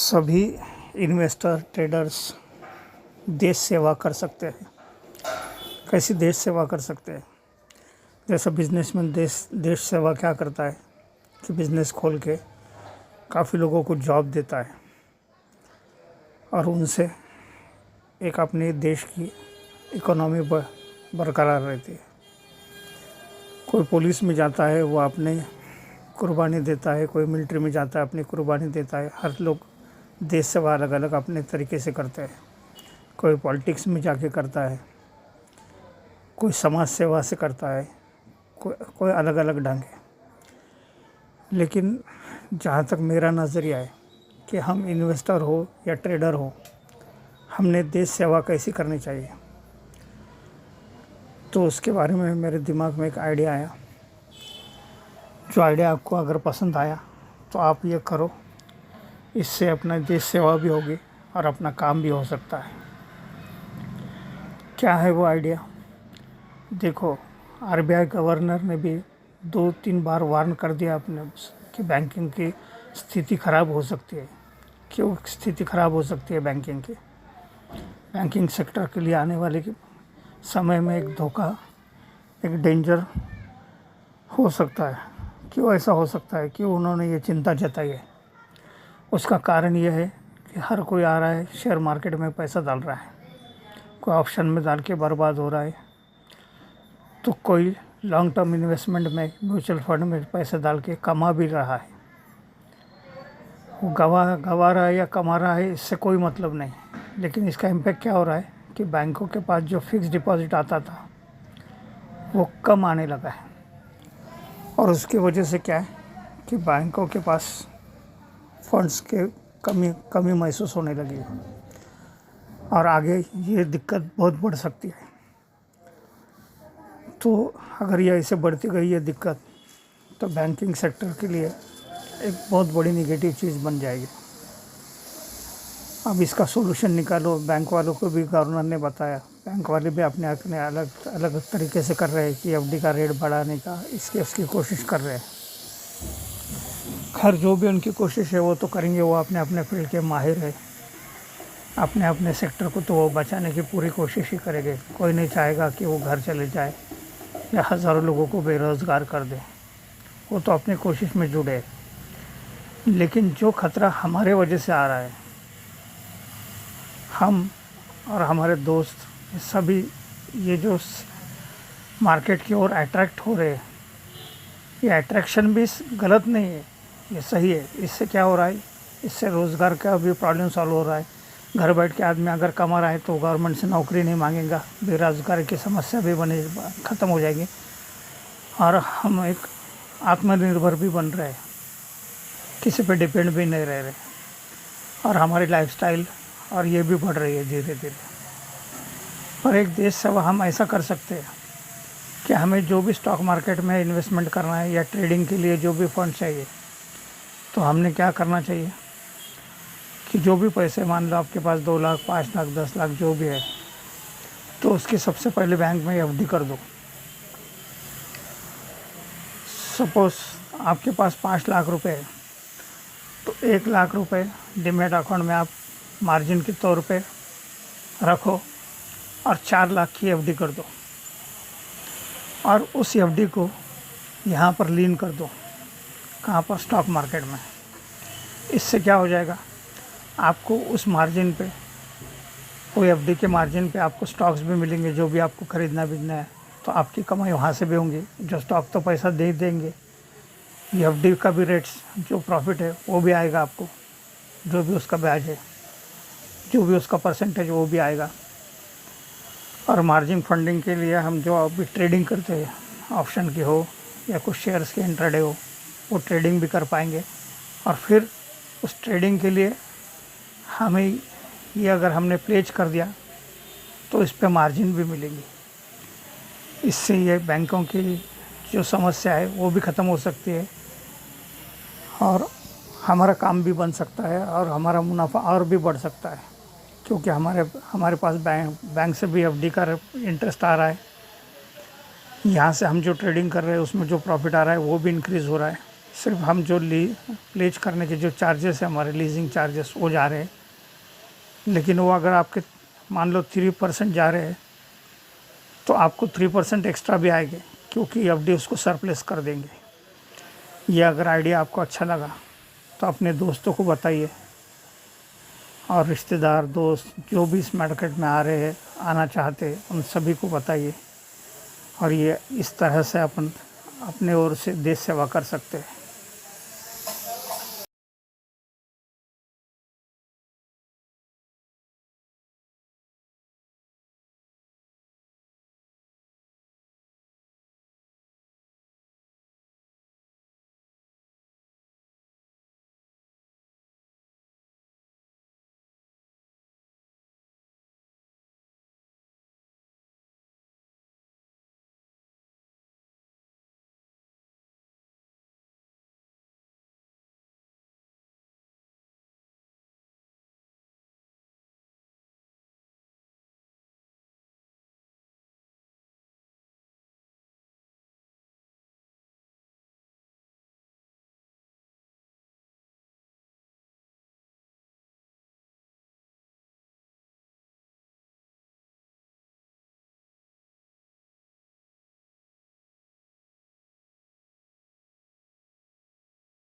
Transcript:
सभी investor traders देश सेवा कर सकते हैं। कैसी देश सेवा कर सकते हैं? जैसा बिजनेसमैन देश सेवा क्या करता है कि बिजनेस खोल के काफ़ी लोगों को जॉब देता है और उनसे एक अपने देश की इकोनॉमी बरकरार रहती है। कोई पुलिस में जाता है वो अपने कुर्बानी देता है, कोई मिलिट्री में जाता है अपनी कुर्बानी देता है। हर लोग देश सेवा अलग अलग अपने तरीके से करते हैं। कोई पॉलिटिक्स में जाके करता है, कोई समाज सेवा से करता है, कोई अलग अलग ढंग है। लेकिन जहाँ तक मेरा नज़रिया है कि हम इन्वेस्टर हो या ट्रेडर हो, हमने देश सेवा कैसी करनी चाहिए, तो उसके बारे में मेरे दिमाग में एक आइडिया आया। जो आइडिया आपको अगर पसंद आया तो आप ये करो, इससे अपना देश सेवा भी होगी और अपना काम भी हो सकता है। क्या है वो आइडिया? देखो, आरबीआई गवर्नर ने भी 2-3 बार वार्न कर दिया अपने कि बैंकिंग की स्थिति ख़राब हो सकती है। क्यों स्थिति ख़राब हो सकती है बैंकिंग की? बैंकिंग सेक्टर के लिए आने वाले के समय में एक धोखा, एक डेंजर हो सकता है। क्यों ऐसा हो सकता है? क्यों उन्होंने ये चिंता जताई है? उसका कारण यह है कि हर कोई आ रहा है, शेयर मार्केट में पैसा डाल रहा है, कोई ऑप्शन में डाल के बर्बाद हो रहा है, तो कोई लॉन्ग टर्म इन्वेस्टमेंट में म्यूचुअल फंड में पैसा डाल के कमा भी रहा है। वो गवा रहा है या कमा रहा है, इससे कोई मतलब नहीं। लेकिन इसका इम्पैक्ट क्या हो रहा है कि बैंकों के पास जो फिक्स डिपॉजिट आता था वो कम आने लगा है, और उसकी वजह से क्या है कि बैंकों के पास फंड्स के कमी महसूस होने लगी है, और आगे ये दिक्कत बहुत बढ़ सकती है। तो अगर ये ऐसे बढ़ती गई ये दिक्कत, तो बैंकिंग सेक्टर के लिए एक बहुत बड़ी नेगेटिव चीज़ बन जाएगी। अब इसका सोल्यूशन निकालो। बैंक वालों को भी गवर्नर ने बताया, बैंक वाले भी अपने अलग अलग तरीके से कर रहे हैं कि एफडी का रेट बढ़ाने का उसकी कोशिश कर रहे हैं। खैर, जो भी उनकी कोशिश है वो तो करेंगे, वो अपने अपने फील्ड के माहिर है। अपने अपने सेक्टर को तो वो बचाने की पूरी कोशिश ही करेंगे। कोई नहीं चाहेगा कि वो घर चले जाए या हज़ारों लोगों को बेरोज़गार कर दे। वो तो अपनी कोशिश में जुड़े हैं। लेकिन जो खतरा हमारे वजह से आ रहा है, हम और हमारे दोस्त सभी ये जो मार्केट की ओर अट्रैक्ट हो रहे हैं, ये अट्रैक्शन भी गलत नहीं है, ये सही है। इससे क्या हो रहा है, इससे रोज़गार का भी प्रॉब्लम सॉल्व हो रहा है। घर बैठ के आदमी अगर कमा रहा है तो गवर्नमेंट से नौकरी नहीं मांगेगा, बेरोज़गारी की समस्या भी ख़त्म हो जाएगी, और हम एक आत्मनिर्भर भी बन रहे हैं, किसी पे डिपेंड भी नहीं रह रहे, और हमारी लाइफस्टाइल और ये भी बढ़ रही है धीरे धीरे। और एक देश सेवा हम ऐसा कर सकते हैं कि हमें जो भी स्टॉक मार्केट में इन्वेस्टमेंट करना है या ट्रेडिंग के लिए जो भी फंड चाहिए, तो हमने क्या करना चाहिए कि जो भी पैसे, मान लो आपके पास 2 लाख, 5 लाख, 10 लाख जो भी है, तो उसकी सबसे पहले बैंक में एफडी कर दो। सपोज़ आपके पास 5 लाख रुपए है, तो 1 लाख रुपए डिमेट अकाउंट में आप मार्जिन के तौर पे रखो और 4 लाख की एफडी कर दो, और उस एफडी को यहाँ पर लीन कर दो। कहाँ पर? स्टॉक मार्केट में। इससे क्या हो जाएगा, आपको उस मार्जिन पे, कोई एफडी के मार्जिन पे आपको स्टॉक्स भी मिलेंगे, जो भी आपको ख़रीदना बेचना है, तो आपकी कमाई वहाँ से भी होंगी। जो स्टॉक तो पैसा दे देंगे, एफडी का भी रेट्स, जो प्रॉफिट है वो भी आएगा आपको, जो भी उसका ब्याज है, जो भी उसका परसेंटेज वो भी आएगा। और मार्जिन फंडिंग के लिए हम जो अभी ट्रेडिंग करते हैं, ऑप्शन की हो या कुछ शेयर्स के इंट्राडे हो, वो ट्रेडिंग भी कर पाएंगे। और फिर उस ट्रेडिंग के लिए हमें ये अगर हमने प्लेज कर दिया तो इस पे मार्जिन भी मिलेगी। इससे ये बैंकों की जो समस्या है वो भी ख़त्म हो सकती है, और हमारा काम भी बन सकता है, और हमारा मुनाफा और भी बढ़ सकता है, क्योंकि हमारे पास बैंक से भी एफडी का इंटरेस्ट आ रहा है। यहाँ से हम जो ट्रेडिंग कर रहे हैं उसमें जो प्रॉफिट आ रहा है वो भी इंक्रीज़ हो रहा है। सिर्फ हम जो लीज करने के जो चार्जेस है हमारे लीजिंग चार्जेस वो जा रहे हैं, लेकिन वो अगर आपके मान लो 3% जा रहे हैं तो आपको 3% एक्स्ट्रा भी आएंगे, क्योंकि एफडी उसको सरप्लस कर देंगे। ये अगर आइडिया आपको अच्छा लगा तो अपने दोस्तों को बताइए, और रिश्तेदार दोस्त जो भी इस मार्केट में आ रहे हैं, आना चाहते हैं, उन सभी को बताइए। और ये इस तरह से अपन अपने ओर से देश सेवा कर सकते हैं।